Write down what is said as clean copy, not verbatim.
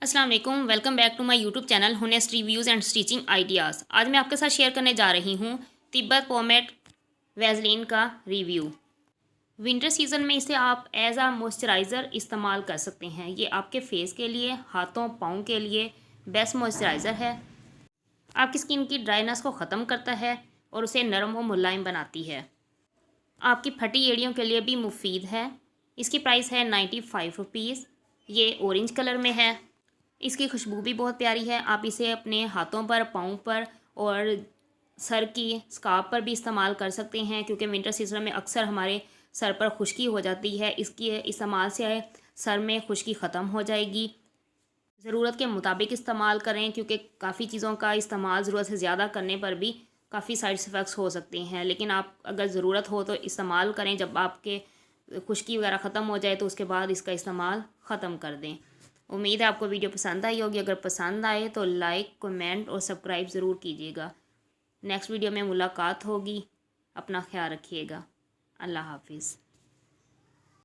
अस्सलाम वालेकुम, welcome back to my YouTube channel honest reviews and stitching ideas. आज मैं आपके साथ शेयर करने जा रही हूँ तिब्बत पोमेट वैसलीन का रिव्यू। विंटर सीज़न में इसे आप एज आ मॉइस्चराइज़र इस्तेमाल कर सकते हैं। ये आपके फेस के लिए, हाथों पाँव के लिए बेस्ट मॉइस्चराइज़र है। आपकी स्किन की ड्राइनेस को ख़त्म करता है और उसे नरम व मुलायम बनाती है। आपकी फटी एड़ियों के लिए भी मुफीद है। इसकी प्राइस है 95 रुपीज़। ये ऑरेंज कलर में है। इसकी खुशबू भी बहुत प्यारी है। आप इसे अपने हाथों पर, पाँव पर और सर की स्कार्फ पर भी इस्तेमाल कर सकते हैं, क्योंकि विंटर सीज़न में अक्सर हमारे सर पर खुश्की हो जाती है। इसकी इस्तेमाल से सर में खुश्की ख़त्म हो जाएगी। ज़रूरत के मुताबिक इस्तेमाल करें, क्योंकि काफ़ी चीज़ों का इस्तेमाल ज़रूरत से ज़्यादा करने पर भी काफ़ी साइड इफ़ेक्ट्स हो सकते हैं। लेकिन आप अगर ज़रूरत हो तो इस्तेमाल करें। जब आपके खुश्की वगैरह ख़त्म हो जाए तो उसके बाद इसका इस्तेमाल ख़त्म कर दें। उम्मीद है आपको वीडियो पसंद आई होगी। अगर पसंद आए तो लाइक, कमेंट और सब्सक्राइब ज़रूर कीजिएगा। नेक्स्ट वीडियो में मुलाकात होगी। अपना ख्याल रखिएगा। अल्लाह हाफिज़।